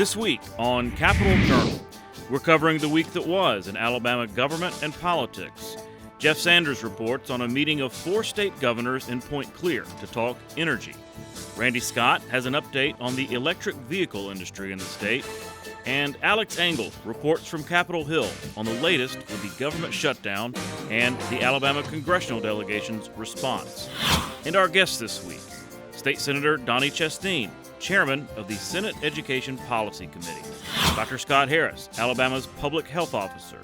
This week on Capitol Journal, we're covering the week that was in Alabama government and politics. Jeff Sanders reports on a meeting of 4 state governors in Point Clear to talk energy. Randy Scott has an update on the electric vehicle industry in the state. And Alex Engel reports from Capitol Hill on the latest with the government shutdown and the Alabama congressional delegation's response. And our guest this week, State Senator Donnie Chesteen, chairman of the Senate Education Policy Committee, Dr. Scott Harris, Alabama's public health officer,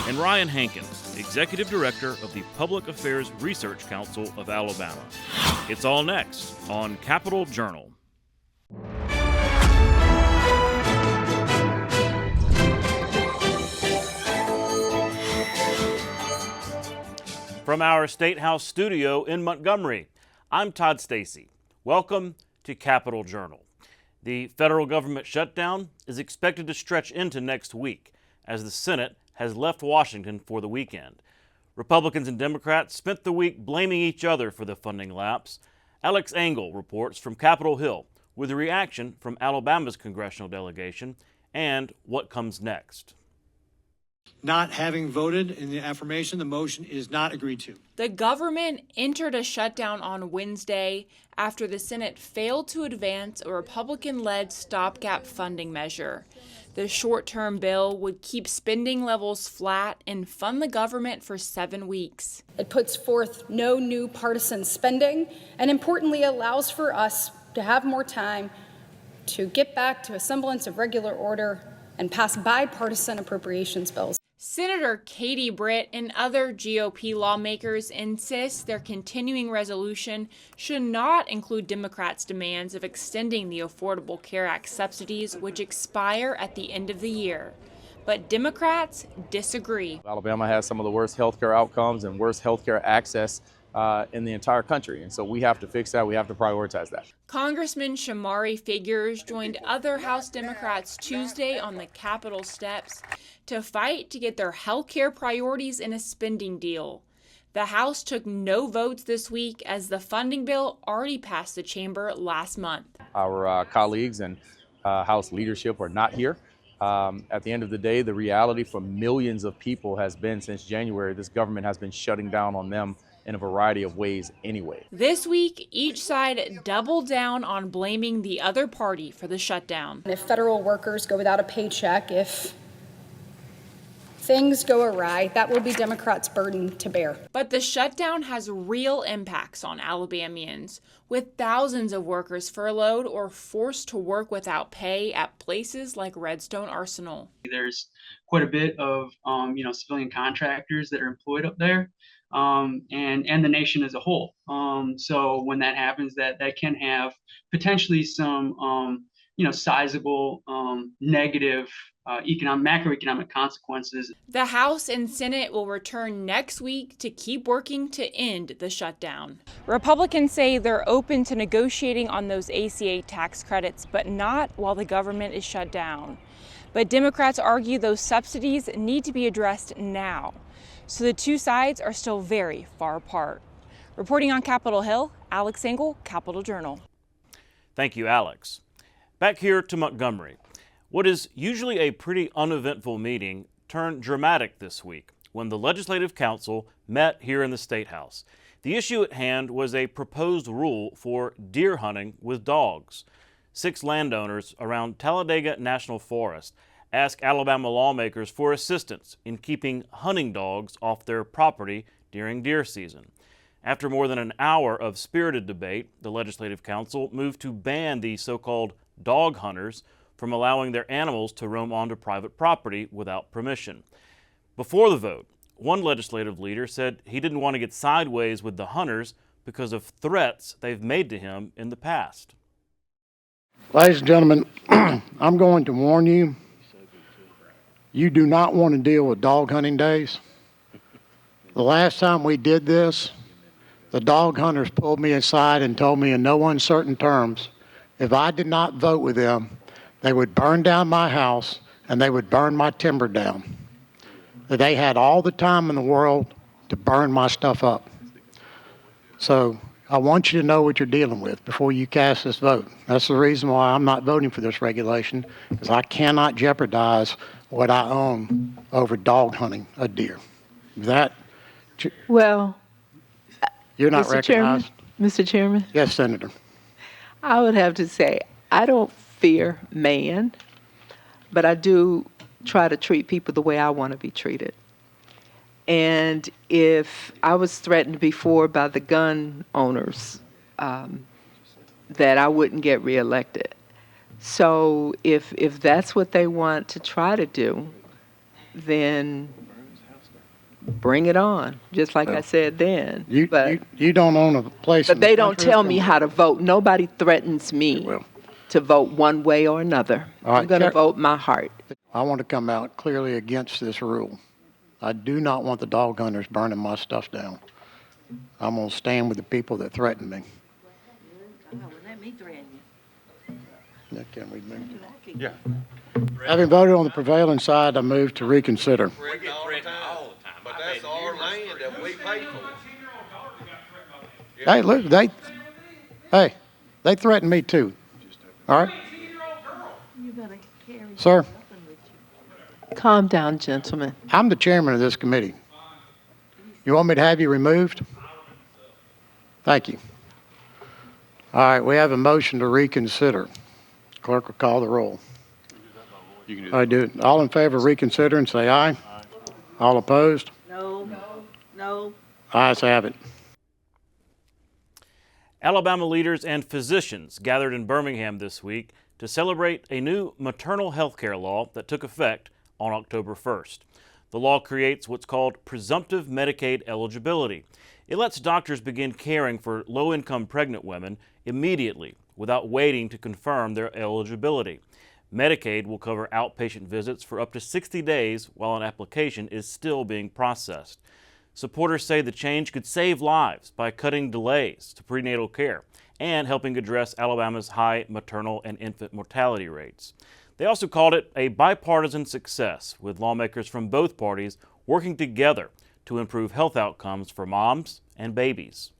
and Ryan Hankins, executive director of the Public Affairs Research Council of Alabama. It's all next on Capitol Journal. From our State House studio in Montgomery, I'm Todd Stacy. Welcome to Capitol Journal. The federal government shutdown is expected to stretch into next week as the Senate has left Washington for the weekend. Republicans and Democrats spent the week blaming each other for the funding lapse. Alex Engel reports from Capitol Hill with a reaction from Alabama's congressional delegation and what comes next. Not having voted in the affirmation, the motion is not agreed to. The government entered a shutdown on Wednesday after the Senate failed to advance a Republican-led stopgap funding measure. The short-term bill would keep spending levels flat and fund the government for 7 weeks. It puts forth no new partisan spending and importantly allows for us to have more time to get back to a semblance of regular order and pass bipartisan appropriations bills. Senator Katie Britt and other GOP lawmakers insist their continuing resolution should not include Democrats' demands of extending the Affordable Care Act subsidies, which expire at the end of the year. But Democrats disagree. Alabama has some of the worst healthcare outcomes and worst healthcare access in the entire country. And so we have to fix that. We have to prioritize that. Congressman Shamari Figures joined other House Democrats Tuesday on the Capitol steps to fight to get their health care priorities in a spending deal. The House took no votes this week as the funding bill already passed the chamber last month. Our colleagues and House leadership are not here. At the end of the day, the reality for millions of people has been since January, this government has been shutting down on them in a variety of ways anyway. This week, each side doubled down on blaming the other party for the shutdown. If federal workers go without a paycheck, if things go awry, that will be Democrats' burden to bear. But the shutdown has real impacts on Alabamians, with thousands of workers furloughed or forced to work without pay at places like Redstone Arsenal. There's quite a bit of civilian contractors that are employed up there. And the nation as a whole. So when that happens, that can have potentially some, sizable negative macroeconomic consequences. The House and Senate will return next week to keep working to end the shutdown. Republicans say they're open to negotiating on those ACA tax credits, but not while the government is shut down. But Democrats argue those subsidies need to be addressed now. So the two sides are still very far apart. Reporting on Capitol Hill, Alex Engel, Capitol Journal. Thank you, Alex. Back here to Montgomery. What is usually a pretty uneventful meeting turned dramatic this week when the Legislative Council met here in the State House. The issue at hand was a proposed rule for deer hunting with dogs. 6 landowners around Talladega National Forest ask Alabama lawmakers for assistance in keeping hunting dogs off their property during deer season. After more than an hour of spirited debate, the Legislative Council moved to ban the so-called dog hunters from allowing their animals to roam onto private property without permission. Before the vote, one legislative leader said he didn't want to get sideways with the hunters because of threats they've made to him in the past. Ladies and gentlemen, I'm going to warn you. You do not want to deal with dog hunting days. The last time we did this, the dog hunters pulled me aside and told me in no uncertain terms, if I did not vote with them, they would burn down my house and they would burn my timber down. That they had all the time in the world to burn my stuff up. So I want you to know what you're dealing with before you cast this vote. That's the reason why I'm not voting for this regulation, because I cannot jeopardize what I own over dog hunting a deer. That, Well, you're not Mr. Chairman, recognized. Mr. Chairman, Yes, Senator. I would have to say I don't fear man, but I do try to treat people the way I want to be treated. And if I was threatened before by the gun owners that I wouldn't get reelected. So if that's what they want to try to do, then bring it on, just like I said then. You don't own a place in But the they don't country? tell me how to vote. Nobody threatens me Well, to vote one way or another. All right, I'm going to Chair- vote my heart. I want to come out clearly against this rule. I do not want the dog hunters burning my stuff down. I'm going to stand with the people that threaten me. Let me threaten you. Now, can we move? Yeah. Having voted on the prevailing side, I move to reconsider. We get threatened all the time, but that's our land that we pay for. Hey, look, they threaten me too. All right? Sir, Calm down, gentlemen. I'm the chairman of this committee. You want me to have you removed? Thank you. All right, we have a motion to reconsider. Clerk will call the roll. I do it. All in favor of reconsidering, say aye. All opposed? No. Ayes have it. Alabama leaders and physicians gathered in Birmingham this week to celebrate a new maternal health care law that took effect on October 1st. The law creates what's called presumptive Medicaid eligibility. It lets doctors begin caring for low-income pregnant women immediately without waiting to confirm their eligibility. Medicaid will cover outpatient visits for up to 60 days while an application is still being processed. Supporters say the change could save lives by cutting delays to prenatal care and helping address Alabama's high maternal and infant mortality rates. They also called it a bipartisan success, with lawmakers from both parties working together to improve health outcomes for moms and babies.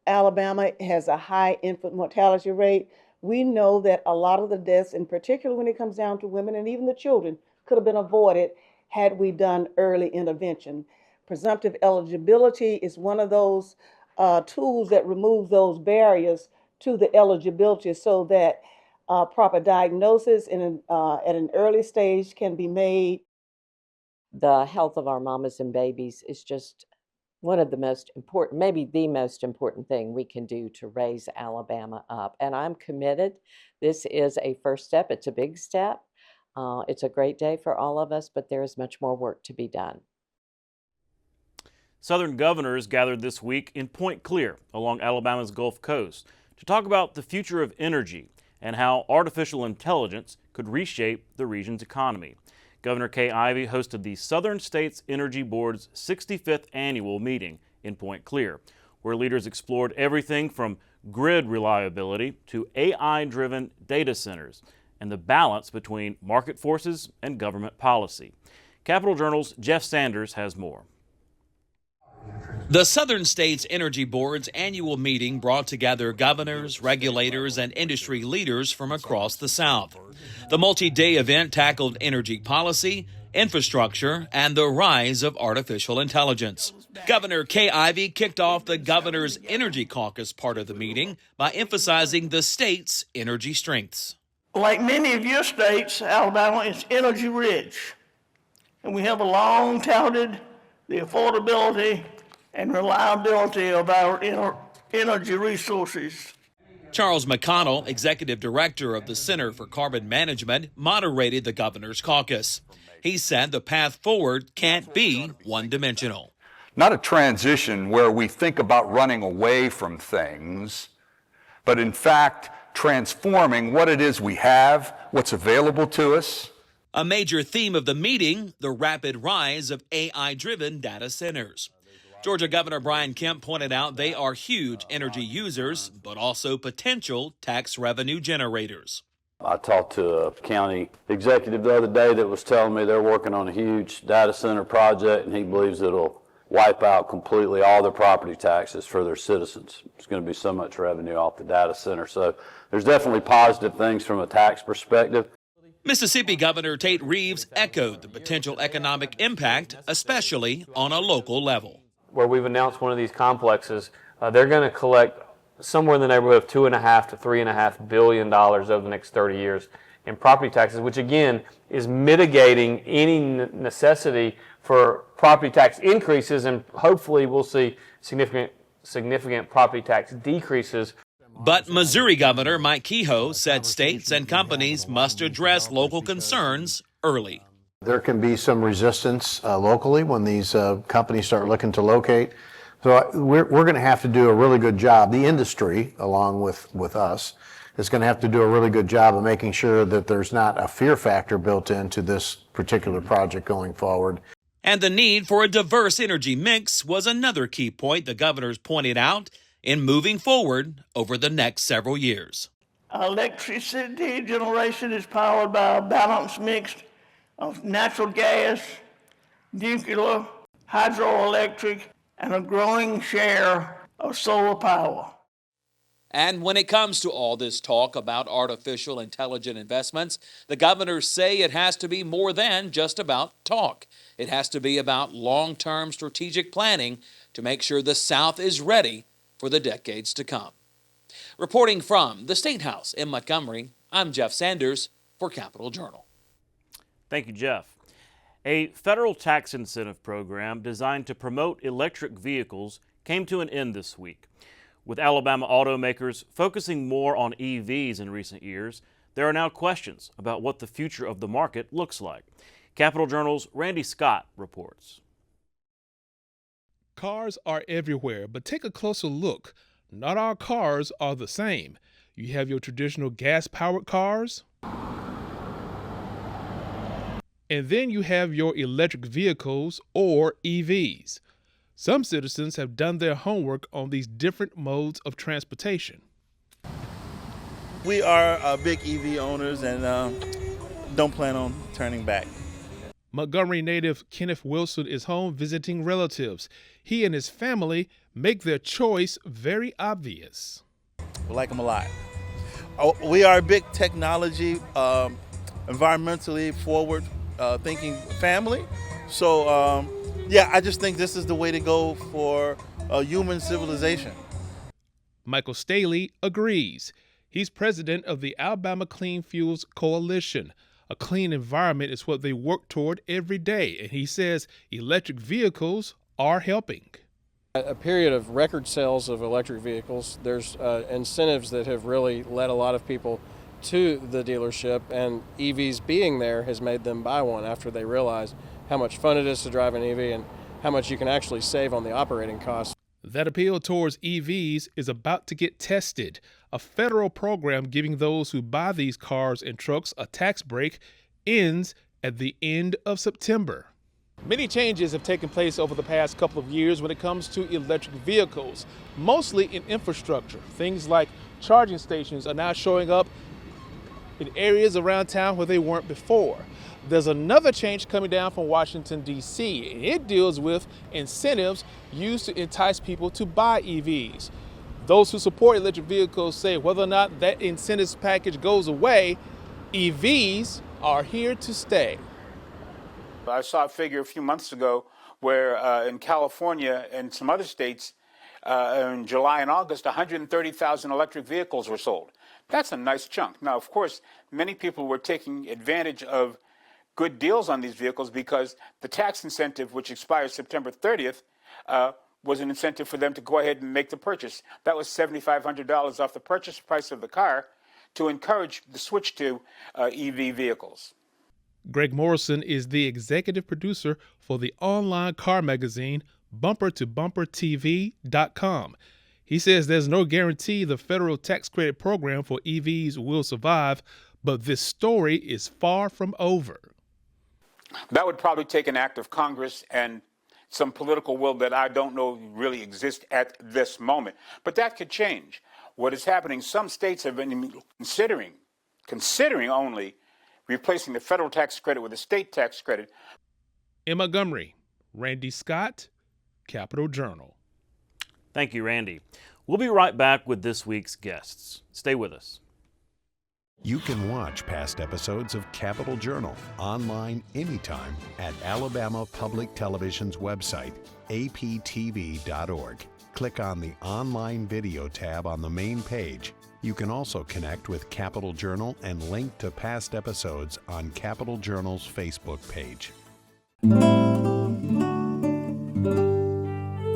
Alabama has a high infant mortality rate. We know that a lot of the deaths, in particular when it comes down to women and even the children, could have been avoided had we done early intervention. Presumptive eligibility is one of those tools that removes those barriers to the eligibility so that proper diagnosis at an early stage can be made. The health of our mamas and babies is just one of the most important, maybe the most important thing we can do to raise Alabama up. And I'm committed. This is a first step. It's a big step. It's a great day for all of us, but there is much more work to be done. Southern governors gathered this week in Point Clear along Alabama's Gulf Coast to talk about the future of energy and how artificial intelligence could reshape the region's economy. Governor Kay Ivey hosted the Southern States Energy Board's 65th annual meeting in Point Clear, where leaders explored everything from grid reliability to AI-driven data centers and the balance between market forces and government policy. Capitol Journal's Jeff Sanders has more. The Southern States Energy Board's annual meeting brought together governors, regulators, and industry leaders from across the South. The multi-day event tackled energy policy, infrastructure, and the rise of artificial intelligence. Governor Kay Ivey kicked off the Governor's Energy Caucus part of the meeting by emphasizing the state's energy strengths. Like many of your states, Alabama is energy rich, and we have a long touted the affordability and reliability of our energy resources. Charles McConnell, executive director of the Center for Carbon Management, moderated the governor's caucus. He said the path forward can't be one-dimensional. Not a transition where we think about running away from things, but in fact transforming what it is we have, what's available to us. A major theme of the meeting, the rapid rise of AI-driven data centers. Georgia Governor Brian Kemp pointed out they are huge energy users, but also potential tax revenue generators. I talked to a county executive the other day that was telling me they're working on a huge data center project, and he believes it'll wipe out completely all their property taxes for their citizens. It's going to be so much revenue off the data center. So there's definitely positive things from a tax perspective. Mississippi Governor Tate Reeves echoed the potential economic impact, especially on a local level. Where we've announced one of these complexes, they're going to collect somewhere in the neighborhood of $2.5 to $3.5 billion over the next 30 years in property taxes, which again is mitigating any necessity for property tax increases, and hopefully we'll see significant property tax decreases. But Missouri Governor Mike Kehoe said states and companies must address local concerns early. There can be some resistance locally when these companies start looking to locate. So we're going to have to do a really good job. The industry, along with us, is going to have to do a really good job of making sure that there's not a fear factor built into this particular project going forward. And the need for a diverse energy mix was another key point the governors pointed out in moving forward over the next several years. Electricity generation is powered by a balanced mix of natural gas, nuclear, hydroelectric, and a growing share of solar power. And when it comes to all this talk about artificial intelligence investments, the governors say it has to be more than just about talk. It has to be about long-term strategic planning to make sure the South is ready for the decades to come. Reporting from the State House in Montgomery, I'm Jeff Sanders for Capitol Journal. Thank you, Jeff. A federal tax incentive program designed to promote electric vehicles came to an end this week. With Alabama automakers focusing more on EVs in recent years, there are now questions about what the future of the market looks like. Capitol Journal's Randy Scott reports. Cars are everywhere, but take a closer look. Not all cars are the same. You have your traditional gas-powered cars, and then you have your electric vehicles, or EVs. Some citizens have done their homework on these different modes of transportation. We are big EV owners and don't plan on turning back. Montgomery native Kenneth Wilson is home visiting relatives. He and his family make their choice very obvious. We like them a lot. We are a big technology, environmentally forward thinking family. So, I just think this is the way to go for human civilization. Michael Staley agrees. He's president of the Alabama Clean Fuels Coalition. A clean environment is what they work toward every day, and he says electric vehicles are helping. A period of record sales of electric vehicles. There's incentives that have really led a lot of people to the dealership, and EVs being there has made them buy one after they realize how much fun it is to drive an EV and how much you can actually save on the operating costs. That appeal towards EVs is about to get tested. A federal program giving those who buy these cars and trucks a tax break ends at the end of September. Many changes have taken place over the past couple of years when it comes to electric vehicles, mostly in infrastructure. Things like charging stations are now showing up in areas around town where they weren't before. There's another change coming down from Washington, D.C., and it deals with incentives used to entice people to buy EVs. Those who support electric vehicles say whether or not that incentives package goes away, EVs are here to stay. I saw a figure a few months ago where in California and some other states, in July and August, 130,000 electric vehicles were sold. That's a nice chunk. Now, of course, many people were taking advantage of good deals on these vehicles because the tax incentive, which expires September 30th, was an incentive for them to go ahead and make the purchase. That was $7,500 off the purchase price of the car to encourage the switch to EV vehicles. Greg Morrison is the executive producer for the online car magazine BumperToBumperTV.com. He says there's no guarantee the federal tax credit program for EVs will survive, but this story is far from over. That would probably take an act of Congress and some political will that I don't know really exists at this moment. But that could change. What is happening, some states have been considering only replacing the federal tax credit with a state tax credit. In Montgomery, Randy Scott, Capital Journal. Thank you, Randy. We'll be right back with this week's guests. Stay with us. You can watch past episodes of Capital Journal online anytime at Alabama Public Television's website, aptv.org. Click on the Online Video tab on the main page. You can also connect with Capital Journal and link to past episodes on Capital Journal's Facebook page.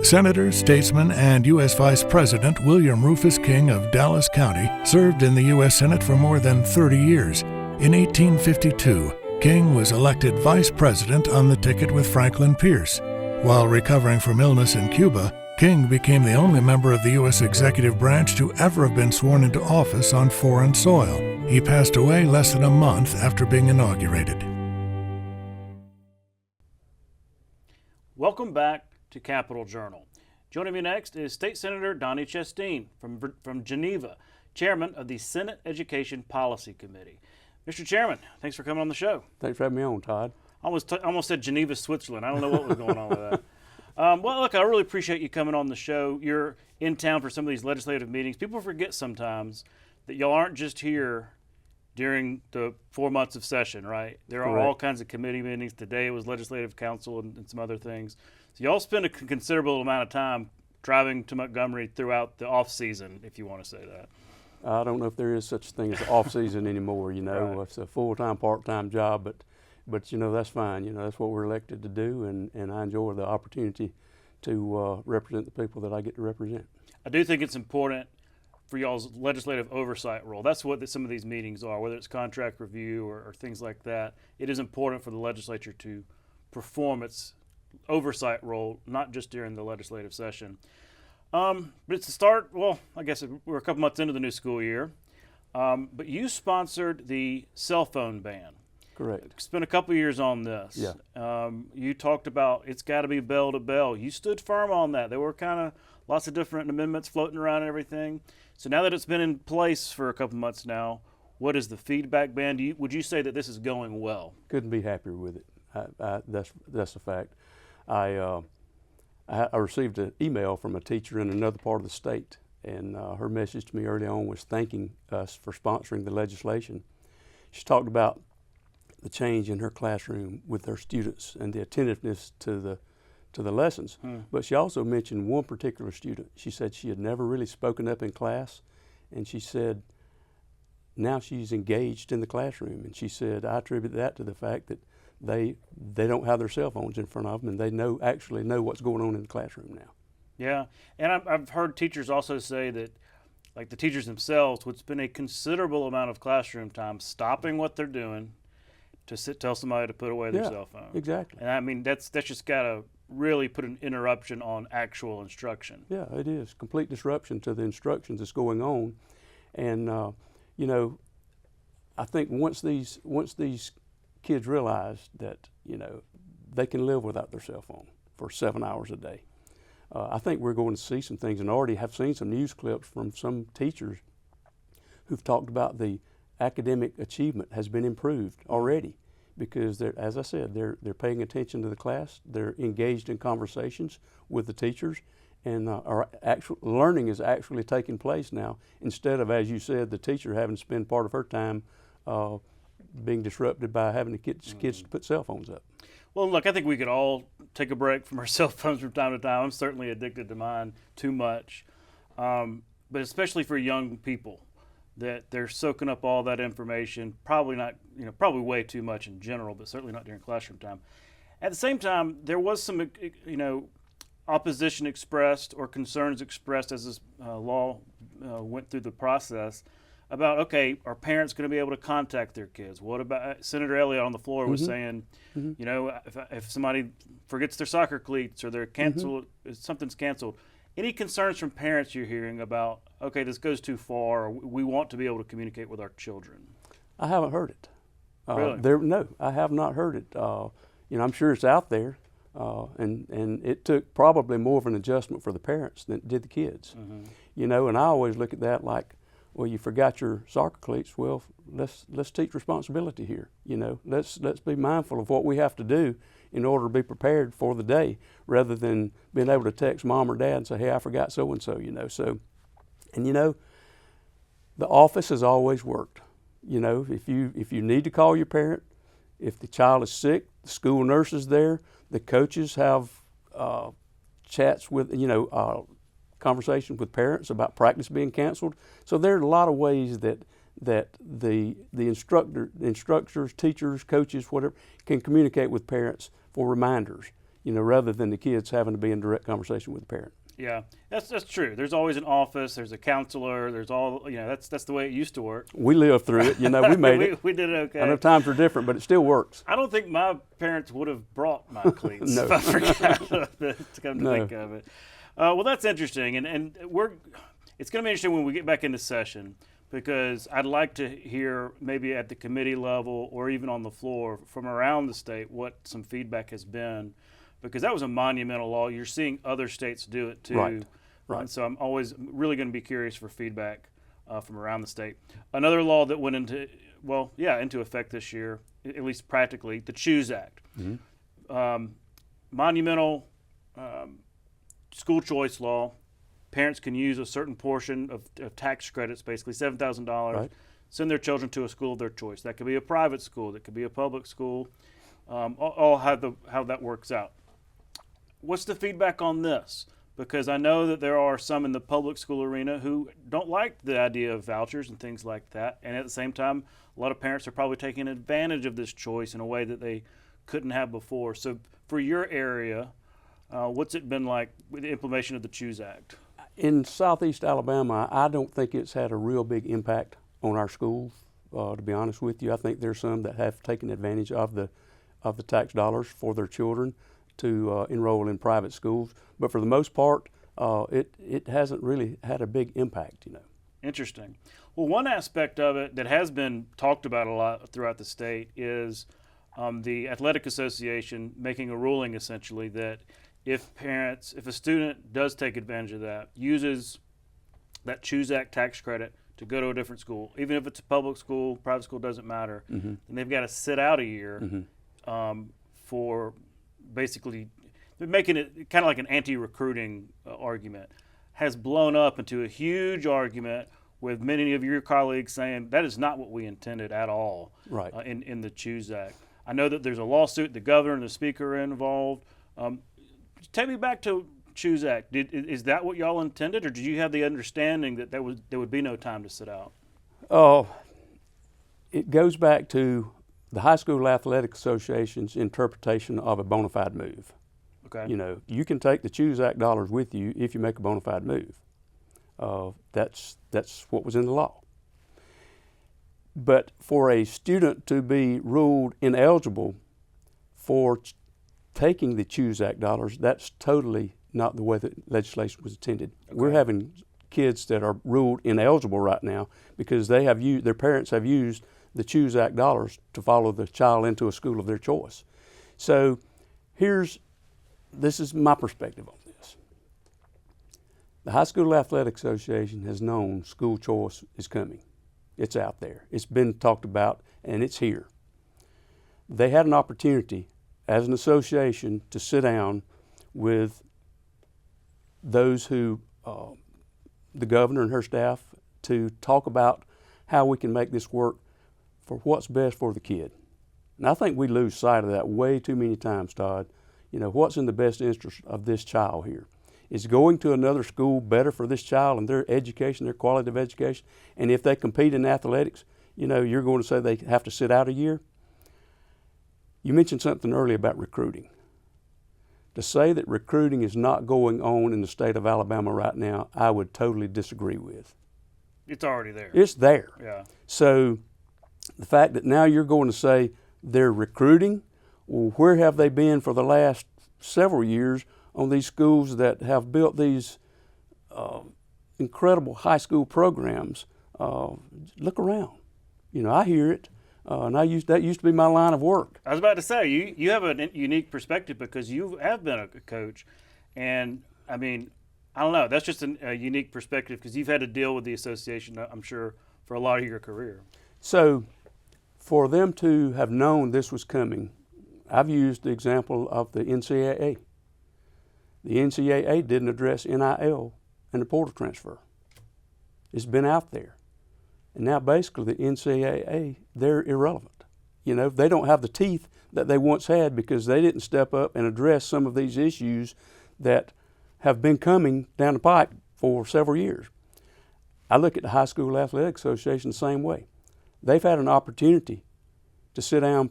Senator, statesman, and U.S. Vice President William Rufus King of Dallas County served in the U.S. Senate for more than 30 years. In 1852, King was elected vice president on the ticket with Franklin Pierce. While recovering from illness in Cuba, King became the only member of the U.S. executive branch to ever have been sworn into office on foreign soil. He passed away less than a month after being inaugurated. Welcome back to Capital Journal. Joining me next is State Senator Donnie Chesteen from Geneva, Chairman of the Senate Education Policy Committee. Mr. Chairman, thanks for coming on the show. Thanks for having me on, Todd. I almost said Geneva, Switzerland. I don't know what was going on with that. Well, look, I really appreciate you coming on the show. You're in town for some of these legislative meetings. People forget sometimes that y'all aren't just here during the 4 months of session, right? There are all kinds of committee meetings. Today it was Legislative Council and some other things. So y'all spend a considerable amount of time driving to Montgomery throughout the off season, if you want to say that. I don't know if there is such a thing as off season anymore. You know, right. It's a full-time, part-time job, but you know, that's fine. You know, that's what we're elected to do, and I enjoy the opportunity to represent the people that I get to represent. I do think it's important for y'all's legislative oversight role. That's what some of these meetings are, whether it's contract review or things like that. It is important for the legislature to perform its oversight role, not just during the legislative session. But it's the start, well, I guess we're a couple months into the new school year, but you sponsored the cell phone ban. Correct. Spent a couple years on this. Yeah. You talked about it's got to be bell to bell. You stood firm on that. There were kind of lots of different amendments floating around and everything. So now that it's been in place for a couple months now, what is the feedback been? Would you say that this is going well? Couldn't be happier with it. That's a fact. I received an email from a teacher in another part of the state, and her message to me early on was thanking us for sponsoring the legislation. She talked about the change in her classroom with her students and the attentiveness to the lessons. But she also mentioned one particular student. She said she had never really spoken up in class, and she said now she's engaged in the classroom. And she said, I attribute that to the fact that they don't have their cell phones in front of them, and they actually know what's going on in the classroom now. Yeah, and I've heard teachers also say that, like the teachers themselves would spend a considerable amount of classroom time stopping what they're doing to tell somebody to put away their cell phone. Exactly. And I mean, that's just got to really put an interruption on actual instruction. Yeah, it is. Complete disruption to the instructions that's going on. And, you know, I think once these kids realize that, you know, they can live without their cell phone for 7 hours a day, I think we're going to see some things, and already have seen some news clips from some teachers who've talked about the academic achievement has been improved already, because they're, as I said, they're paying attention to the class, they're engaged in conversations with the teachers, and our actual learning is actually taking place now, instead of, as you said, the teacher having to spend part of her time being disrupted by having to get kids to put cell phones up. Well, look, I think we could all take a break from our cell phones from time to time. I'm certainly addicted to mine too much, but especially for young people, that they're soaking up all that information, probably not, probably way too much in general, but certainly not during classroom time. At the same time, there was some, opposition expressed or concerns expressed as this law went through the process about, okay, are parents going to be able to contact their kids? What about, Senator Elliott on the floor was saying, if somebody forgets their soccer cleats or they're canceled, something's canceled. Any concerns from parents you're hearing about, okay, this goes too far, or we want to be able to communicate with our children? I haven't heard it. Really? No, I have not heard it. I'm sure it's out there, and it took probably more of an adjustment for the parents than it did the kids. And I always look at that like, well, you forgot your soccer cleats. Well, let's teach responsibility here. Let's be mindful of what we have to do in order to be prepared for the day, rather than being able to text mom or dad and say, hey, I forgot so-and-so, So, and the office has always worked. If you need to call your parent, if the child is sick, the school nurse is there, the coaches have chats with, conversations with parents about practice being canceled. So there are a lot of ways that the instructors, teachers, coaches, whatever, can communicate with parents for reminders, rather than the kids having to be in direct conversation with the parent. Yeah, that's true. There's always an office. There's a counselor. There's all, that's the way it used to work. We lived through it. We made it. We did okay. I know times are different, but it still works. I don't think my parents would have brought my cleats No. if I forgot to come to think of it. Well, that's interesting, and it's going to be interesting when we get back into session, because I'd like to hear maybe at the committee level or even on the floor from around the state what some feedback has been, because that was a monumental law. You're seeing other states do it too. Right. And so I'm always really going to be curious for feedback from around the state. Another law that went into effect this year, at least practically, the CHOOSE Act. Mm-hmm. Monumental school choice law. Parents can use a certain portion of tax credits, basically $7,000, Right. send their children to a school of their choice. That could be a private school. That could be a public school. All how that works out. What's the feedback on this? Because I know that there are some in the public school arena who don't like the idea of vouchers and things like that. And at the same time, a lot of parents are probably taking advantage of this choice in a way that they couldn't have before. So for your area, what's it been like with the implementation of the CHOOSE Act? In Southeast Alabama, I don't think it's had a real big impact on our schools, to be honest with you. I think there's some that have taken advantage of the tax dollars for their children to enroll in private schools. But for the most part, it hasn't really had a big impact, Interesting. Well, one aspect of it that has been talked about a lot throughout the state is the Athletic Association making a ruling essentially that if a student does take advantage of that, uses that CHOOSE Act tax credit to go to a different school, even if it's a public school, private school, doesn't matter, Mm-hmm. then they've got to sit out a year Mm-hmm. for basically making it kind of like an anti-recruiting argument. Has blown up into a huge argument with many of your colleagues saying that is not what we intended at all. Right. In the CHOOSE Act. I know that there's a lawsuit, the governor and the speaker are involved. Take me back to CHOOSE Act. Is that what y'all intended, or did you have the understanding that there would be no time to sit out? It goes back to the High School Athletic Association's interpretation of a bona fide move. Okay. You can take the CHOOSE Act dollars with you if you make a bona fide move. That's what was in the law. But for a student to be ruled ineligible for taking the CHOOSE Act dollars, that's totally not the way that legislation was intended. Okay. We're having kids that are ruled ineligible right now because their parents have used the CHOOSE Act dollars to follow the child into a school of their choice. So this is my perspective on this. The High School Athletic Association has known school choice is coming. It's out there. It's been talked about, and it's here. They had an opportunity as an association to sit down with those who, the governor and her staff, to talk about how we can make this work for what's best for the kid. And I think we lose sight of that way too many times, Todd. What's in the best interest of this child here? Is going to another school better for this child and their education, their quality of education? And if they compete in athletics, you're going to say they have to sit out a year? You mentioned something earlier about recruiting. To say that recruiting is not going on in the state of Alabama right now, I would totally disagree with. It's already there. It's there. Yeah. So the fact that now you're going to say they're recruiting, well, where have they been for the last several years on these schools that have built these incredible high school programs? Look around. I hear it. And that used to be my line of work. I was about to say, you have a unique perspective because you have been a coach. And, I don't know, that's just a unique perspective because you've had to deal with the association, I'm sure, for a lot of your career. So for them to have known this was coming, I've used the example of the NCAA. The NCAA didn't address NIL and the portal transfer. It's been out there. And now basically the NCAA, they're irrelevant. You know, they don't have the teeth that they once had because they didn't step up and address some of these issues that have been coming down the pike for several years. I look at the High School Athletic Association the same way. They've had an opportunity to sit down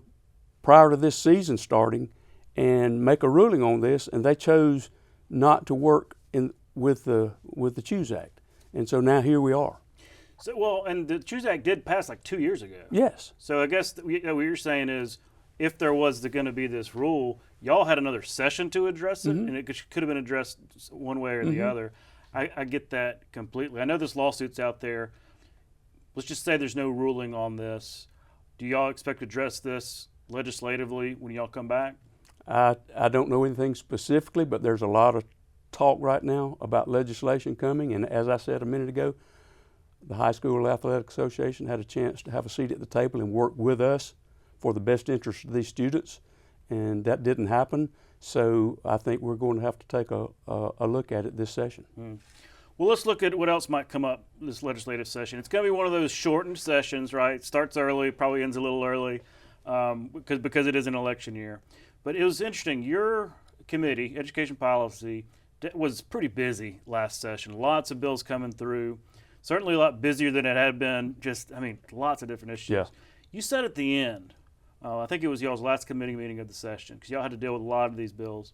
prior to this season starting and make a ruling on this, and they chose not to work with the Choose Act. And so now here we are. So, well, and the Choose Act did pass like 2 years ago. Yes. So I guess what you're saying is if there was going to be this rule, y'all had another session to address it, and it could have been addressed one way or the other. I get that completely. I know this lawsuit's out there. Let's just say there's no ruling on this. Do y'all expect to address this legislatively when y'all come back? I don't know anything specifically, but there's a lot of talk right now about legislation coming. And as I said a minute ago, the High School Athletic Association had a chance to have a seat at the table and work with us for the best interest of these students, and that didn't happen. So I think we're going to have to take a look at it this session. Well, let's look at what else might come up this legislative session. It's going to be one of those shortened sessions, right? Starts early, probably ends a little early because it is an election year. But it was interesting. Your committee, Education Policy, was pretty busy last session. Lots of bills coming through. Certainly a lot busier than it had been. Lots of different issues. Yeah. You said at the end, I think it was y'all's last committee meeting of the session, because y'all had to deal with a lot of these bills,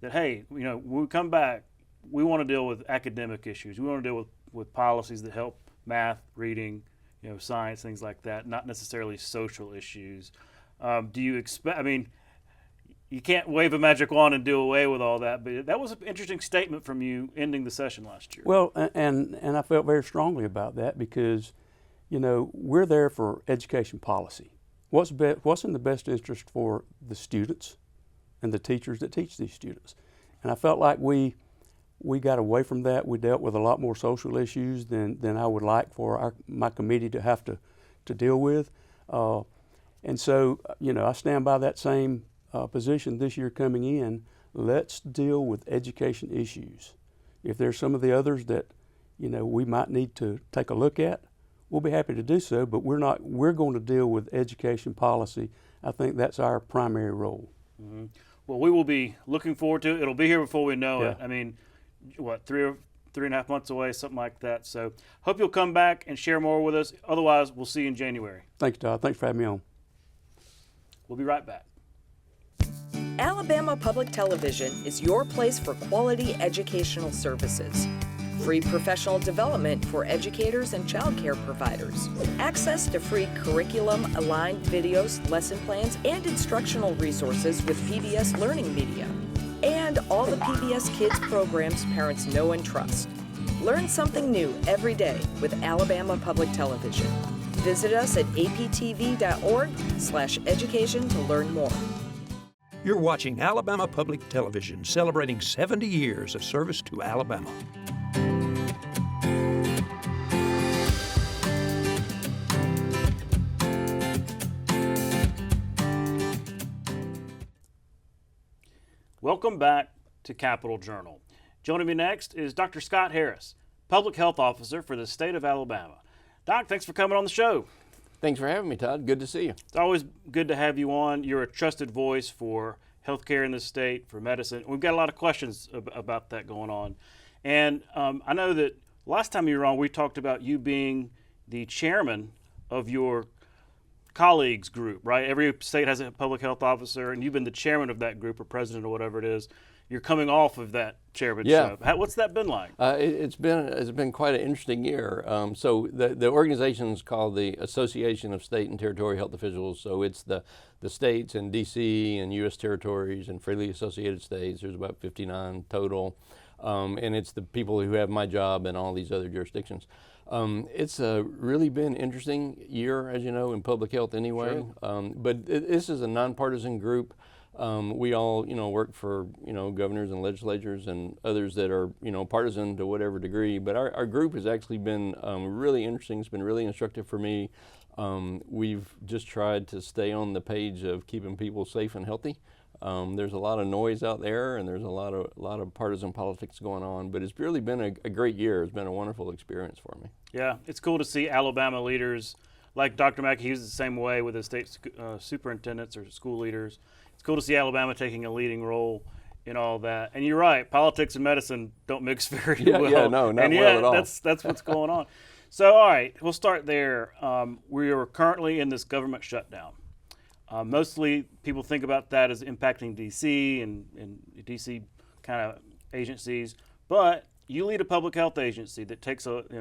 that, hey, when we come back, we want to deal with academic issues. We want to deal with policies that help math, reading, science, things like that, not necessarily social issues. Do you expect, you can't wave a magic wand and do away with all that, but that was an interesting statement from you ending the session last year. Well, and I felt very strongly about that because, we're there for education policy. What's in the best interest for the students and the teachers that teach these students? And I felt like we got away from that. We dealt with a lot more social issues than I would like for my committee to have to deal with. And so, I stand by that same position this year coming in. Let's deal with education issues. If there's some of the others that, we might need to take a look at, we'll be happy to do so, but we're going to deal with education policy. I think that's our primary role. Mm-hmm. Well, we will be looking forward to it. It'll be here before we know it. 3.5 months away, something like that. So hope you'll come back and share more with us. Otherwise, we'll see you in January. Thanks, Todd. Thanks for having me on. We'll be right back. Alabama Public Television is your place for quality educational services. Free professional development for educators and child care providers. Access to free curriculum-aligned videos, lesson plans, and instructional resources with PBS Learning Media. And all the PBS Kids programs parents know and trust. Learn something new every day with Alabama Public Television. Visit us at aptv.org/education to learn more. You're watching Alabama Public Television, celebrating 70 years of service to Alabama. Welcome back to Capitol Journal. Joining me next is Dr. Scott Harris, Public Health Officer for the state of Alabama. Doc, thanks for coming on the show. Thanks for having me, Todd. Good to see you. It's always good to have you on. You're a trusted voice for healthcare in the state, for medicine. We've got a lot of questions about that going on. And I know that last time you were on, we talked about you being the chairman of your colleagues group, right? Every state has a public health officer, and you've been the chairman of that group or president or whatever it is. You're coming off of that chairmanship. Yeah. What's that been like? It's been quite an interesting year. So the organization is called the Association of State and Territory Health Officials. So it's the states and D.C. and U.S. territories and freely associated states. There's about 59 total. And it's the people who have my job in all these other jurisdictions. It's really been an interesting year, as you know, in public health anyway. Sure. But this is a nonpartisan group. We all, work for, governors and legislatures and others that are, partisan to whatever degree. But our group has actually been really interesting. It's been really instructive for me. We've just tried to stay on the page of keeping people safe and healthy. There's a lot of noise out there, and there's a lot of partisan politics going on. But it's really been a great year. It's been a wonderful experience for me. Yeah, it's cool to see Alabama leaders like Dr. Mackey. He was the same way with the state superintendents or school leaders. It's cool to see Alabama taking a leading role in all that. And you're right, politics and medicine don't mix very well. Yeah, no, not and well at all. That's what's going on. So, all right, we'll start there. We are currently in this government shutdown. Mostly people think about that as impacting D.C. and D.C. kind of agencies. But you lead a public health agency that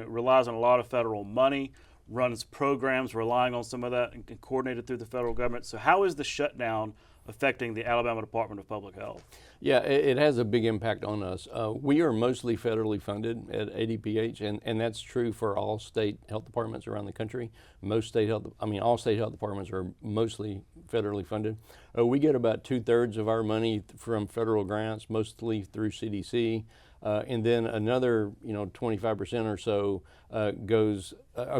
relies on a lot of federal money, runs programs relying on some of that and coordinated through the federal government. So how is the shutdown affecting the Alabama Department of Public Health? Yeah, it has a big impact on us. We are mostly federally funded at ADPH, and that's true for all state health departments around the country. All state health departments are mostly federally funded. We get about 2/3 of our money from federal grants, mostly through CDC. And then another, 25% or so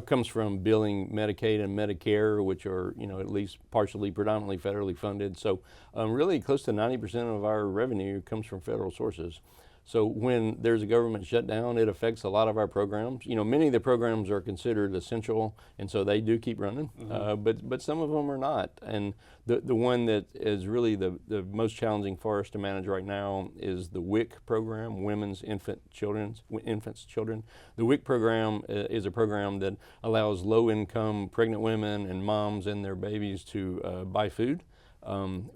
comes from billing Medicaid and Medicare, which are, at least partially, predominantly federally funded. So really close to 90% of our revenue comes from federal sources. So when there's a government shutdown, it affects a lot of our programs. Many of the programs are considered essential, and so they do keep running, but some of them are not. And the one that is really the most challenging for us to manage right now is the WIC program, Women's Infants Children. The WIC program is a program that allows low-income pregnant women and moms and their babies to buy food.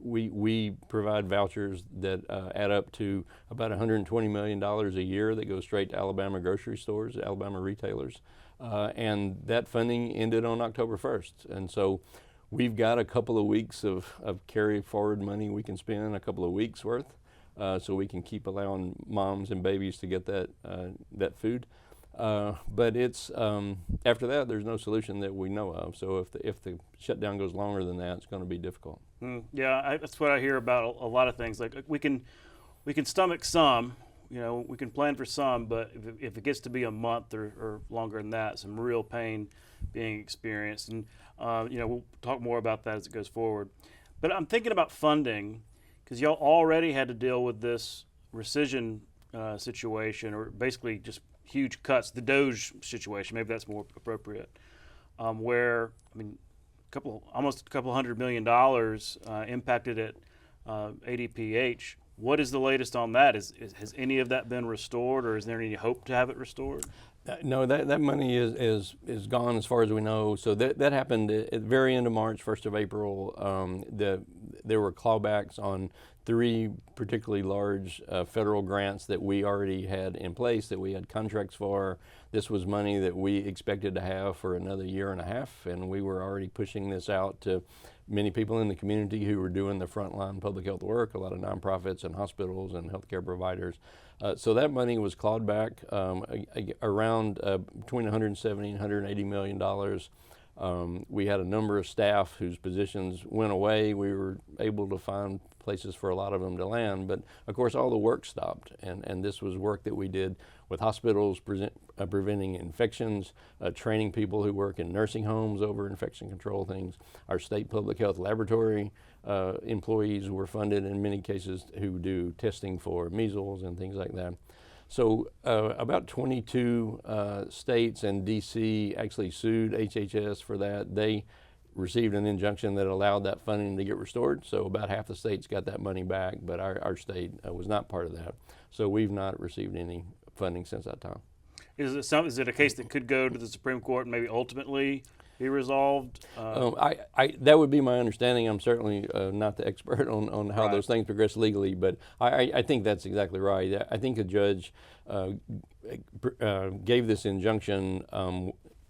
We provide vouchers that add up to about $120 million a year that goes straight to Alabama grocery stores, Alabama retailers. And that funding ended on October 1st. And so we've got a couple of weeks of carry forward money we can spend, a couple of weeks worth, so we can keep allowing moms and babies to get that food. But it's after that, there's no solution that we know of. So if the shutdown goes longer than that, it's going to be difficult. Yeah, that's what I hear about a lot of things. Like we can stomach some, we can plan for some, but if it gets to be a month or longer than that, some real pain being experienced. And we'll talk more about that as it goes forward. But I'm thinking about funding, because y'all already had to deal with this rescission situation, or basically just huge cuts, the Doge situation, maybe that's more appropriate, where, almost a couple $100 million impacted at ADPH. What is the latest on that? Has any of that been restored, or is there any hope to have it restored? No, that money is gone as far as we know. So that happened at the very end of March, 1st of April. There were clawbacks on 3 particularly large federal grants that we already had in place, that we had contracts for. This was money that we expected to have for another year and a half, and we were already pushing this out to many people in the community who were doing the frontline public health work, a lot of nonprofits and hospitals and healthcare providers. So that money was clawed back around between $170 and $180 million. We had a number of staff whose positions went away. We were able to find places for a lot of them to land, but of course all the work stopped, and this was work that we did with hospitals preventing infections, training people who work in nursing homes over infection control things. Our state public health laboratory employees were funded in many cases who do testing for measles and things like that. So about 22 states and D.C. actually sued HHS for that. They received an injunction that allowed that funding to get restored. So about half the states got that money back, but our state was not part of that. So we've not received any funding since that time. Is it a case that could go to the Supreme Court and maybe ultimately be resolved? That would be my understanding. I'm certainly not the expert on how those things progress legally, but I think that's exactly right. I think a judge gave this injunction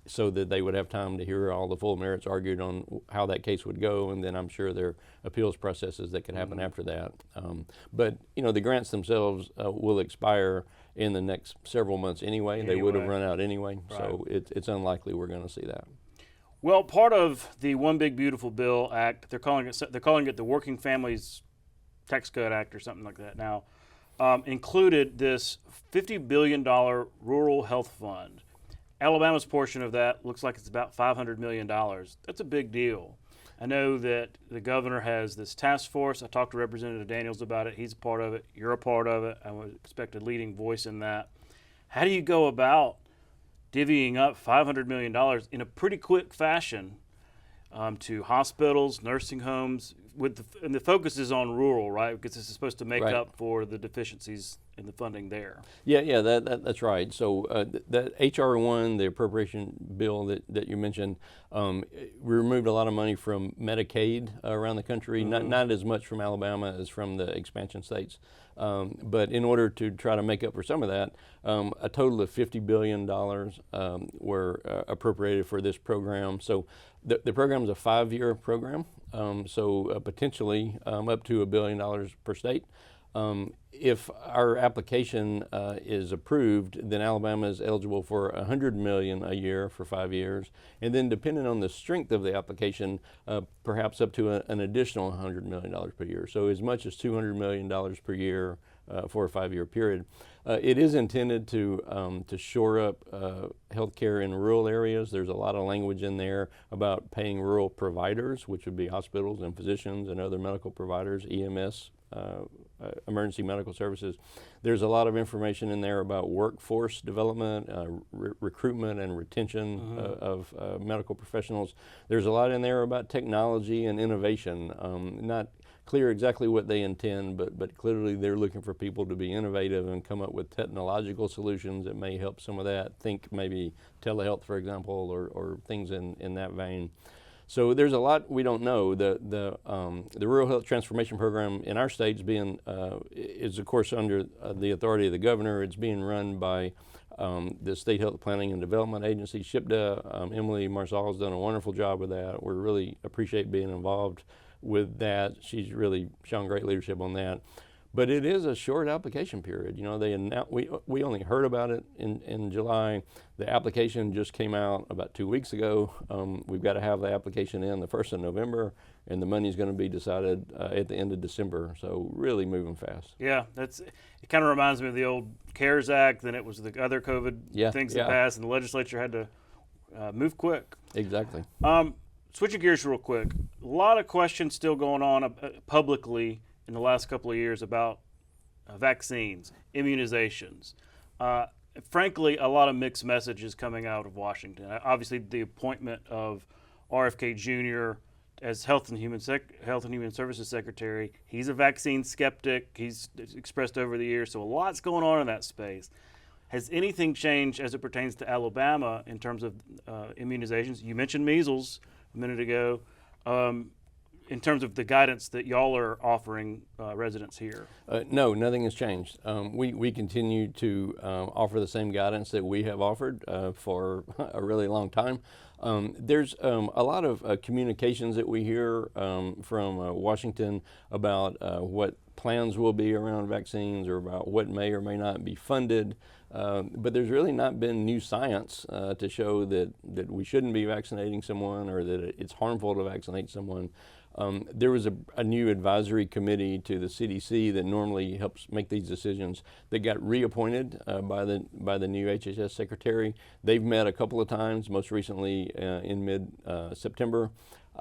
so that they would have time to hear all the full merits argued on how that case would go, and then I'm sure there are appeals processes that could happen after that. But the grants themselves will expire in the next several months anyway. They would have run out anyway, so it's unlikely we're going to see that. Well, part of the One Big Beautiful Bill Act, they're calling it the Working Families Tax Cut Act or something like that now, included this $50 billion rural health fund. Alabama's portion of that looks like it's about $500 million. That's a big deal. I know that the governor has this task force. I talked to Representative Daniels about it. He's a part of it. You're a part of it. I would expect a leading voice in that. How do you go about divvying up $500 million in a pretty quick fashion to hospitals, nursing homes, and the focus is on rural, right? Because this is supposed to make up for the deficiencies in the funding there. Yeah, that's right. So that H.R. 1, the appropriation bill that you mentioned, we removed a lot of money from Medicaid around the country, not as much from Alabama as from the expansion states. But in order to try to make up for some of that, a total of $50 billion were appropriated for this program. So the program is a 5-year program, so potentially up to $1 billion per state. If our application is approved, then Alabama is eligible for $100 million a year for 5 years, and then depending on the strength of the application, perhaps up to an additional $100 million per year. So as much as $200 million per year for a 5-year period. It is intended to shore up healthcare in rural areas. There's a lot of language in there about paying rural providers, which would be hospitals and physicians and other medical providers, EMS, emergency medical services. There's a lot of information in there about workforce development, recruitment and retention of medical professionals. There's a lot in there about technology and innovation. Not clear exactly what they intend, but clearly they're looking for people to be innovative and come up with technological solutions that may help some of that. Think maybe telehealth, for example, or things in that vein. So there's a lot we don't know. The Rural Health Transformation Program in our state is of course under the authority of the governor. It's being run by the State Health Planning and Development Agency, SHPDA. Emily Marsal has done a wonderful job with that. We really appreciate being involved with that. She's really shown great leadership on that. But it is a short application period. You know, we only heard about it in July. The application just came out about 2 weeks ago. We've got to have the application in the 1st of November, and the money's going to be decided at the end of December. So really moving fast. Yeah, it kind of reminds me of the old CARES Act. Then it was the other COVID things that passed, and the legislature had to move quick. Exactly. Switching gears real quick, a lot of questions still going on publicly in the last couple of years about vaccines, immunizations. Frankly, a lot of mixed messages coming out of Washington. Obviously, the appointment of RFK Jr. as Health and Human Services Secretary, he's a vaccine skeptic. He's expressed over the years, so a lot's going on in that space. Has anything changed as it pertains to Alabama in terms of immunizations? You mentioned measles a minute ago. In terms of the guidance that y'all are offering residents here? No, nothing has changed. We continue to offer the same guidance that we have offered for a really long time. There's a lot of communications that we hear from Washington about what plans will be around vaccines or about what may or may not be funded. But there's really not been new science to show that we shouldn't be vaccinating someone or that it's harmful to vaccinate someone. There was a new advisory committee to the CDC that normally helps make these decisions that got reappointed by the new HHS secretary. They've met a couple of times, most recently in mid-September.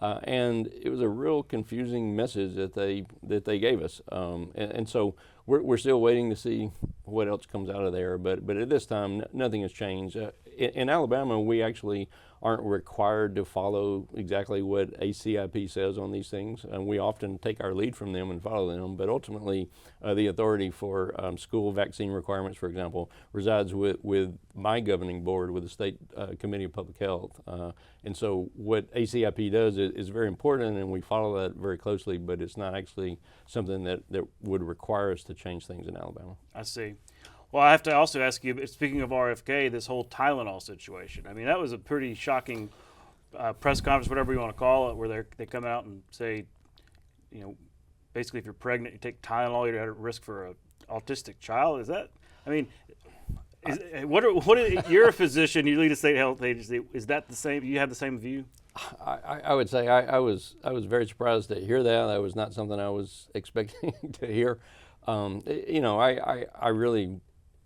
And it was a real confusing message that they gave us. And so we're still waiting to see what else comes out of there. But at this time, nothing has changed. In Alabama, we actually aren't required to follow exactly what ACIP says on these things. And we often take our lead from them and follow them. But ultimately, the authority for school vaccine requirements, for example, resides with my governing board, with the State Committee of Public Health. And so what ACIP does is very important, and we follow that very closely, but it's not actually something that would require us to change things in Alabama. I see. Well, I have to also ask you, speaking of RFK, this whole Tylenol situation. I mean, that was a pretty shocking press conference, whatever you want to call it, where they come out and say, you know, basically if you're pregnant, you take Tylenol, you're at risk for an autistic child. Is that, I mean, you're a physician, you lead a state health agency. Is that the same? You have the same view? I would say I was very surprised to hear that. That was not something I was expecting to hear. You know, I really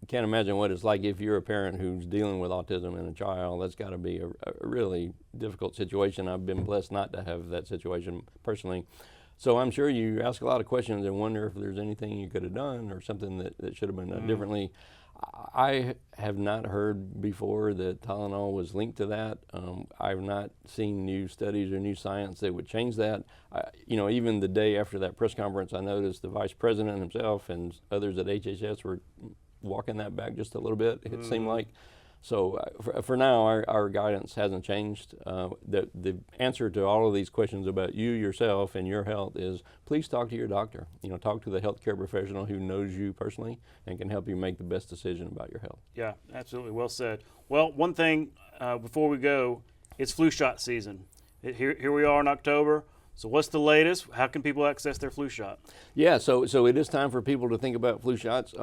can't imagine what it's like if you're a parent who's dealing with autism in a child. That's got to be a really difficult situation. I've been blessed not to have that situation personally. So I'm sure you ask a lot of questions and wonder if there's anything you could have done or something that should have been done differently. I have not heard before that Tylenol was linked to that. I've not seen new studies or new science that would change that. You know, even the day after that press conference, I noticed the vice president himself and others at HHS were walking that back just a little bit, it seemed like. So for now, our guidance hasn't changed. The answer to all of these questions about you, yourself, and your health is please talk to your doctor. You know, talk to the healthcare professional who knows you personally and can help you make the best decision about your health. Yeah, absolutely. Well said. Well, one thing before we go, it's flu shot season. Here we are in October. So what's the latest? How can people access their flu shot? Yeah, so it is time for people to think about flu shots.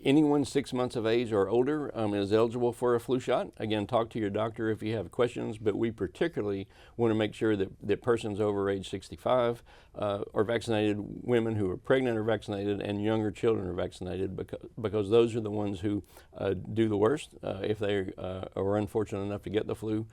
Anyone 6 months of age or older is eligible for a flu shot. Again, talk to your doctor if you have questions, but we particularly want to make sure that persons over age 65 are vaccinated, women who are pregnant are vaccinated, and younger children are vaccinated because those are the ones who do the worst if they are unfortunate enough to get the flu.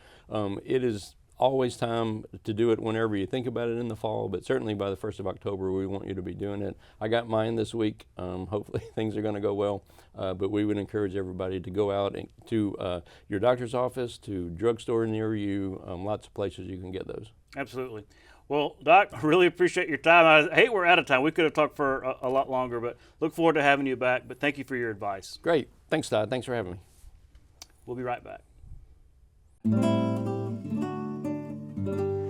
It is always time to do it whenever you think about it in the fall, but certainly by the 1st of October, we want you to be doing it. I got mine this week. Hopefully things are going to go well, but we would encourage everybody to go out to your doctor's office, to drugstore near you, lots of places you can get those. Absolutely. Well, Doc, I really appreciate your time. I hate we're out of time. We could have talked for a lot longer, but look forward to having you back. But thank you for your advice. Great. Thanks, Todd. Thanks for having me. We'll be right back.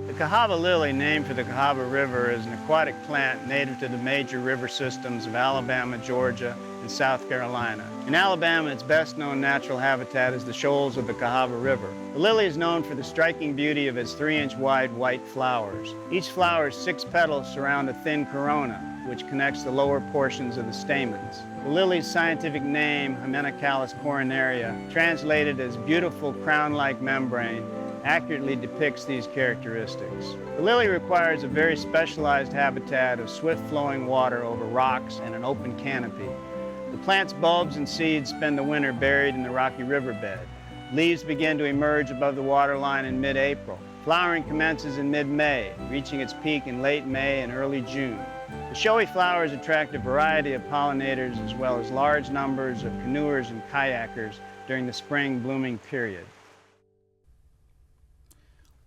The Cahaba lily, named for the Cahaba River, is an aquatic plant native to the major river systems of Alabama, Georgia, and South Carolina. In Alabama, its best-known natural habitat is the shoals of the Cahaba River. The lily is known for the striking beauty of its 3-inch wide white flowers. Each flower's 6 petals surround a thin corona, which connects the lower portions of the stamens. The lily's scientific name, Hymenocallis coronaria, translated as beautiful crown-like membrane, accurately depicts these characteristics. The lily requires a very specialized habitat of swift-flowing water over rocks and an open canopy. The plant's bulbs and seeds spend the winter buried in the rocky riverbed. Leaves begin to emerge above the waterline in mid-April. Flowering commences in mid-May, reaching its peak in late May and early June. The showy flowers attract a variety of pollinators as well as large numbers of canoers and kayakers during the spring blooming period.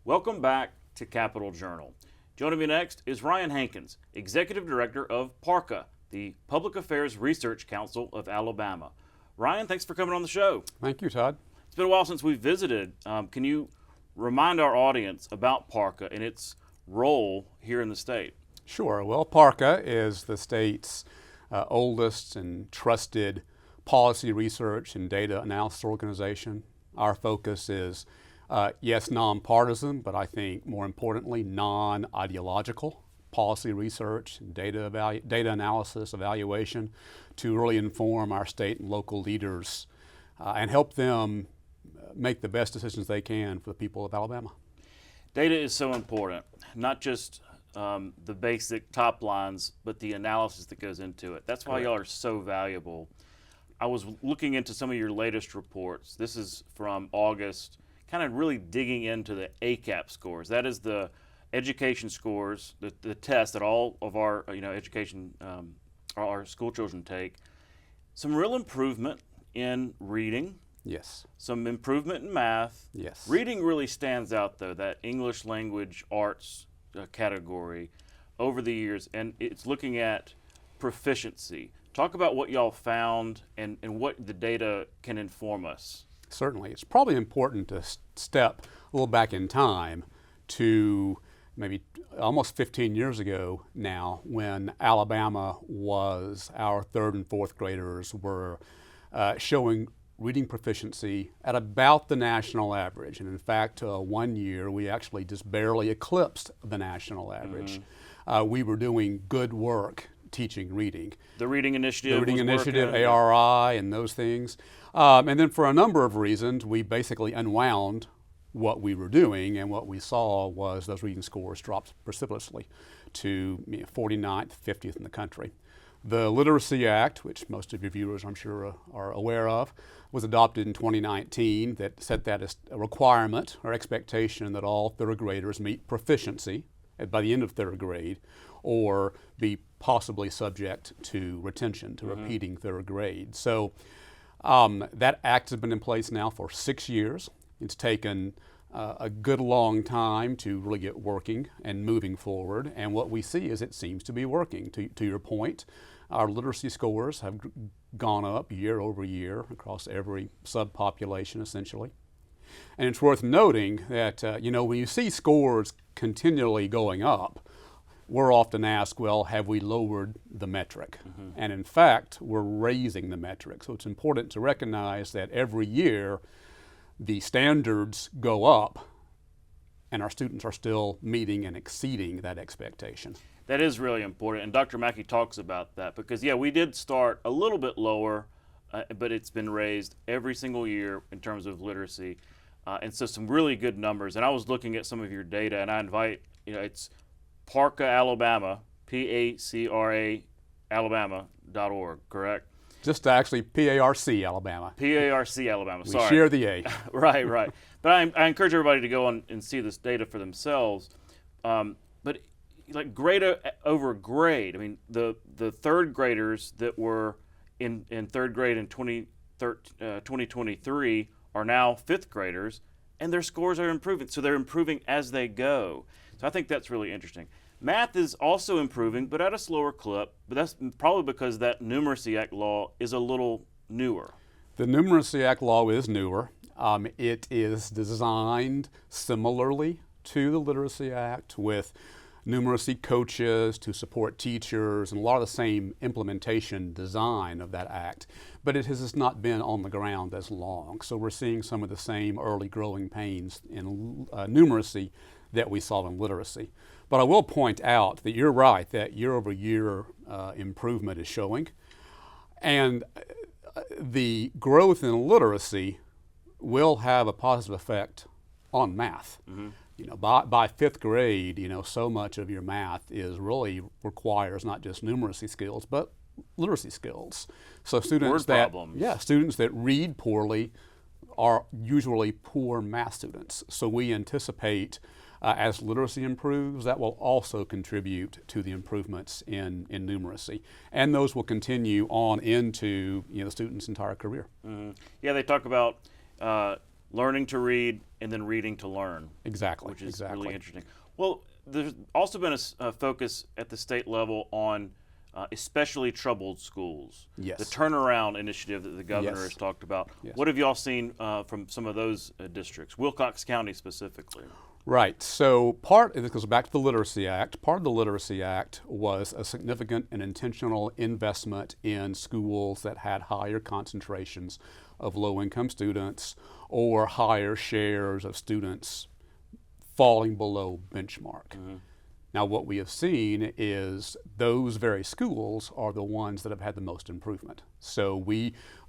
Welcome back to Capitol Journal. Joining me next is Ryan Hankins, Executive Director of PARCA, the Public Affairs Research Council of Alabama. Ryan, thanks for coming on the show. Thank you, Todd. It's been a while since we visited. Can you remind our audience about PARCA and its role here in the state? Sure. Well, PARCA is the state's oldest and trusted policy research and data analysis organization. Our focus is yes, nonpartisan, but I think more importantly, non-ideological policy research, data analysis, evaluation to really inform our state and local leaders and help them make the best decisions they can for the people of Alabama. Data is so important, not just the basic top lines, but the analysis that goes into it. That's why y'all are so valuable. I was looking into some of your latest reports. This is from August, kind of really digging into the ACAP scores. That is the education scores, the test that all of our education, our school children take. Some real improvement in reading. Yes. Some improvement in math. Yes. Reading really stands out, though, that English language arts category over the years, and it's looking at proficiency. Talk about what y'all found and what the data can inform us. Certainly. It's probably important to step a little back in time to maybe almost 15 years ago now, when Alabama was, our 3rd and 4th graders were showing reading proficiency at about the national average. And in fact, one year we actually just barely eclipsed the national average. We were doing good work teaching reading. The Reading Initiative. The Reading Initiative, ARI, and those things. And then for a number of reasons, we basically unwound what we were doing, and what we saw was those reading scores dropped precipitously to 49th, 50th in the country. The Literacy Act, which most of your viewers I'm sure are aware of, was adopted in 2019 that set that as a requirement or expectation that all third graders meet proficiency by the end of third grade or be possibly subject to retention, to repeating third grade. So that act has been in place now for 6 years. It's taken a good long time to really get working and moving forward, and what we see is it seems to be working. To your point, our literacy scores have gone up year over year across every subpopulation essentially. And it's worth noting that when you see scores continually going up, we're often asked, well, have we lowered the metric? And in fact, we're raising the metric. So it's important to recognize that every year the standards go up and our students are still meeting and exceeding that expectation. That is really important, and Dr. Mackey talks about that because, yeah, we did start a little bit lower, but it's been raised every single year in terms of literacy, and so some really good numbers. And I was looking at some of your data, and I invite, it's Parca, Alabama, PACRA, Alabama.org, correct? Just actually PARC, Alabama. PARC, Alabama, sorry. We share the A. Right. But I encourage everybody to go on and see this data for themselves. But like grade over grade, I mean, the third graders that were in third grade in 2023 are now fifth graders, and their scores are improving. So they're improving as they go. So I think that's really interesting. Math is also improving, but at a slower clip, but that's probably because that Numeracy Act law is a little newer. The Numeracy Act law is newer. It is designed similarly to the Literacy Act with numeracy coaches to support teachers and a lot of the same implementation design of that act, but it has not been on the ground as long. So we're seeing some of the same early growing pains in numeracy that we saw in literacy. But I will point out that you're right, that year over year improvement is showing. And the growth in literacy will have a positive effect on math. By fifth grade, so much of your math requires not just numeracy skills, but literacy skills. So students that read poorly are usually poor math students. So we anticipate as literacy improves, that will also contribute to the improvements in numeracy. And those will continue on into the student's entire career. Yeah, they talk about learning to read and then reading to learn. Exactly. Which is really interesting. Well, there's also been a focus at the state level on especially troubled schools. Yes. The turnaround initiative that the governor has talked about. Yes. What have y'all seen from some of those districts, Wilcox County specifically? Right. So this goes back to the Literacy Act. Part of the Literacy Act was a significant and intentional investment in schools that had higher concentrations of low-income students or higher shares of students falling below benchmark. Now, what we have seen is those very schools are the ones that have had the most improvement. So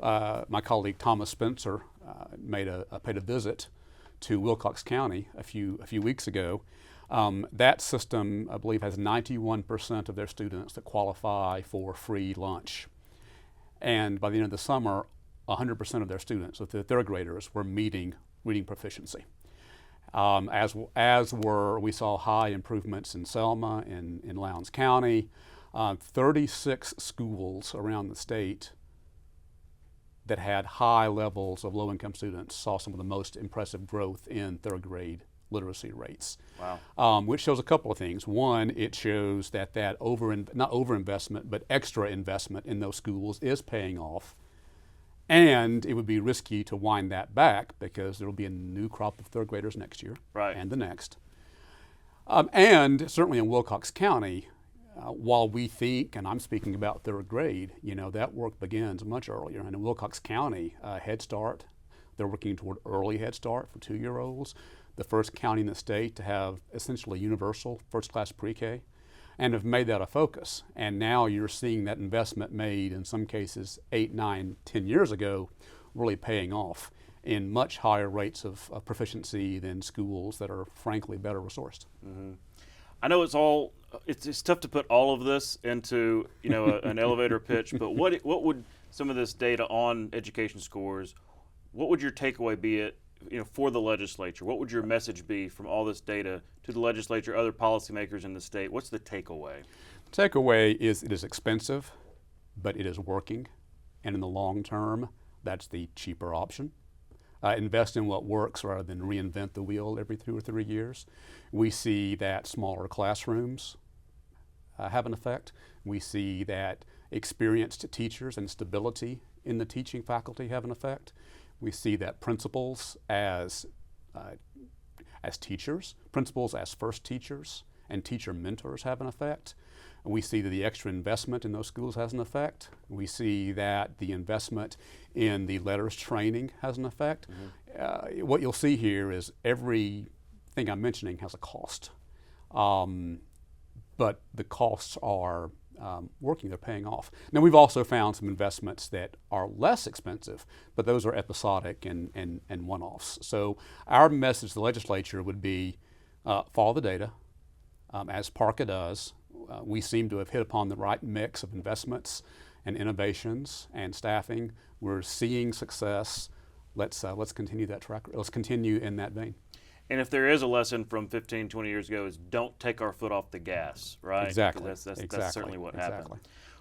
my colleague Thomas Spencer paid a visit to Wilcox County a few weeks ago. That system, I believe, has 91% of their students that qualify for free lunch. And by the end of the summer, 100% of their students, so the third graders, were meeting reading proficiency. We saw high improvements in Selma, in Lowndes County. 36 schools around the state that had high levels of low-income students saw some of the most impressive growth in third grade literacy rates. Wow. Which shows a couple of things. One, it shows that not overinvestment, but extra investment in those schools is paying off. And it would be risky to wind that back because there will be a new crop of third graders next year and the next. And certainly in Wilcox County, while we think, and I'm speaking about third grade, that work begins much earlier. And in Wilcox County, Head Start, they're working toward early Head Start for 2-year-olds, the first county in the state to have essentially universal first-class pre-K, and have made that a focus. And now you're seeing that investment made in some cases 8, 9, 10 years ago really paying off. in much higher rates of proficiency than schools that are frankly better resourced. Mm-hmm. I know it's tough to put all of this into an elevator pitch, but what would some of this data on education scores, what would your takeaway be for the legislature? What would your message be from all this data to the legislature, other policymakers in the state? What's the takeaway? The takeaway is it is expensive, but it is working, and in the long term, that's the cheaper option. Invest in what works rather than reinvent the wheel every 2 or 3 years. We see that smaller classrooms have an effect. We see that experienced teachers and stability in the teaching faculty have an effect. We see that principals as teachers, principals as first teachers, and teacher mentors have an effect. We see that the extra investment in those schools has an effect. We see that the investment in the letters training has an effect. Mm-hmm. What you'll see here is everything I'm mentioning has a cost. But the costs are working, they're paying off. Now, we've also found some investments that are less expensive, but those are episodic and one-offs. So our message to the legislature would be follow the data, as PARCA does. We seem to have hit upon the right mix of investments and innovations and staffing. We're seeing success. Let's continue that track. Let's continue in that vein. And if there is a lesson from 15, 20 years ago, is don't take our foot off the gas, right? Exactly. That's certainly what exactly. happened.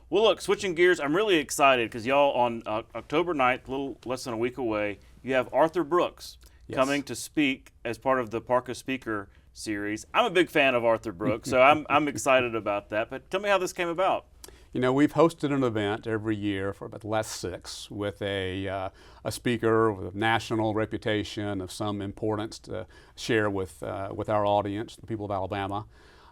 Well, look, switching gears, I'm really excited because y'all on October 9th, a little less than a week away, you have Arthur Brooks coming to speak as part of the PARCA Speaker Series. I'm a big fan of Arthur Brooks, so I'm excited about that. But tell me how this came about. We've hosted an event every year for about the last 6 with a speaker with a national reputation of some importance to share with our audience, the people of Alabama.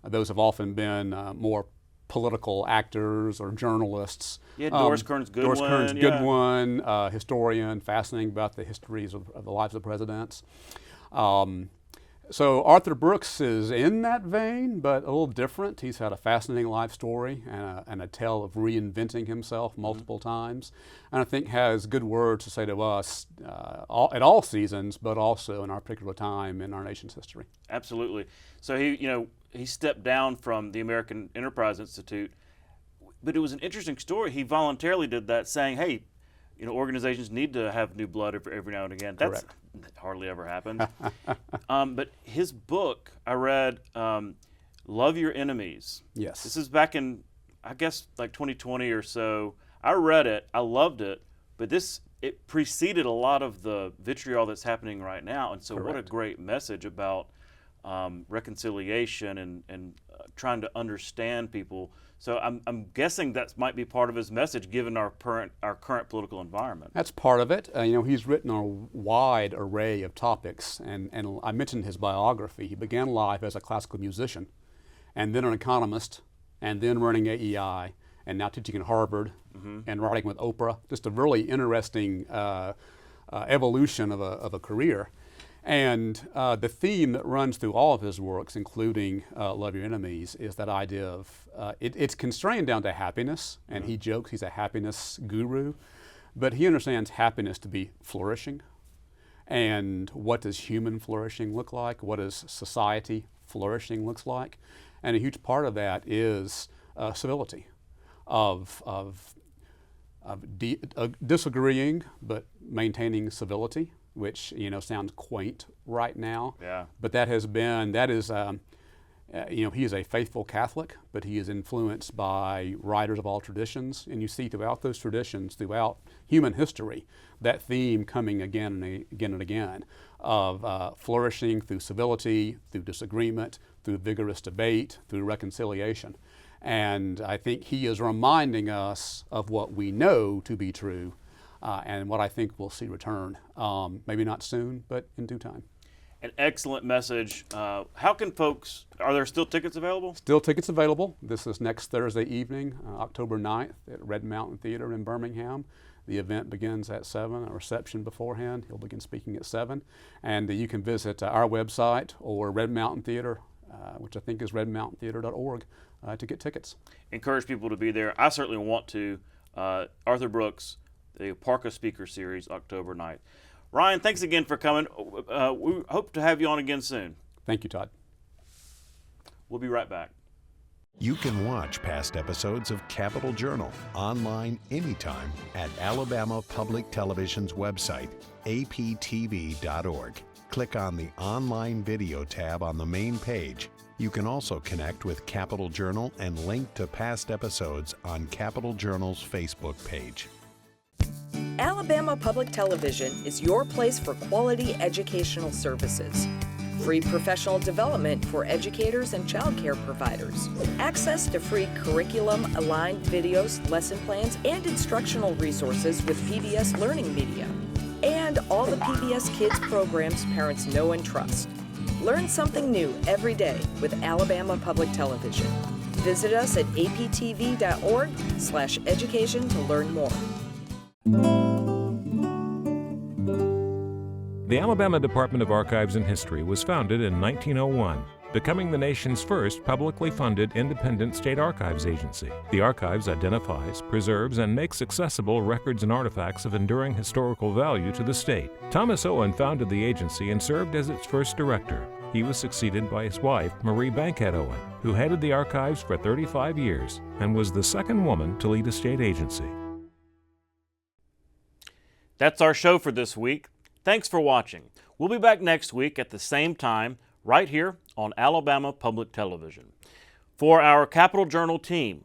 Those have often been more political actors or journalists. Yeah, Doris Kearns Goodwin. Doris Kearns Goodwin, historian, fascinating about the histories of the lives of presidents. So Arthur Brooks is in that vein, but a little different. He's had a fascinating life story and a tale of reinventing himself multiple times, and I think has good words to say to us at all seasons, but also in our particular time in our nation's history. Absolutely. So he stepped down from the American Enterprise Institute, but it was an interesting story. He voluntarily did that, saying, "Hey, organizations need to have new blood every now and again." That hardly ever happens. But his book, I read, Love Your Enemies. Yes. This is back in, I guess, like 2020 or so. I read it. I loved it. But it preceded a lot of the vitriol that's happening right now. And so what a great message about reconciliation and trying to understand people. So I'm guessing that might be part of his message, given our current political environment. That's part of it. He's written a wide array of topics, and I mentioned his biography. He began life as a classical musician, and then an economist, and then running AEI, and now teaching at Harvard, and writing with Oprah. Just a really interesting evolution of a career. And the theme that runs through all of his works, including Love Your Enemies, is that idea of it's constrained down to happiness, and he jokes he's a happiness guru, but he understands happiness to be flourishing. And what does human flourishing look like? What does society flourishing looks like? And a huge part of that is civility, of disagreeing but maintaining civility, which sounds quaint right now. Yeah. But he is a faithful Catholic, but he is influenced by writers of all traditions, and you see throughout those traditions, throughout human history, that theme coming again and again of flourishing through civility, through disagreement, through vigorous debate, through reconciliation. And I think he is reminding us of what we know to be true, and what I think we'll see return, maybe not soon, but in due time. An excellent message. How can folks, are there still tickets available? Still tickets available. This is next Thursday evening, October 9th at Red Mountain Theater in Birmingham. The event begins at 7, a reception beforehand. He'll begin speaking at 7. And you can visit our website or Red Mountain Theater, which I think is redmountaintheater.org, to get tickets. Encourage people to be there. I certainly want to. Arthur Brooks, the PARCA Speaker Series, October 9th. Ryan, thanks again for coming. We hope to have you on again soon. Thank you, Todd. We'll be right back. You can watch past episodes of Capitol Journal online anytime at Alabama Public Television's website, aptv.org. Click on the Online Video tab on the main page. You can also connect with Capitol Journal and link to past episodes on Capitol Journal's Facebook page. Alabama Public Television is your place for quality educational services. Free professional development for educators and child care providers. Access to free curriculum-aligned videos, lesson plans, and instructional resources with PBS Learning Media. And all the PBS Kids programs parents know and trust. Learn something new every day with Alabama Public Television. Visit us at aptv.org/education to learn more. The Alabama Department of Archives and History was founded in 1901, becoming the nation's first publicly funded independent state archives agency. The archives identifies, preserves, and makes accessible records and artifacts of enduring historical value to the state. Thomas Owen founded the agency and served as its first director. He was succeeded by his wife, Marie Bankhead Owen, who headed the archives for 35 years and was the second woman to lead a state agency. That's our show for this week. Thanks for watching. We'll be back next week at the same time, right here on Alabama Public Television. For our Capitol Journal team,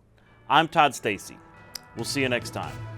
I'm Todd Stacy. We'll see you next time.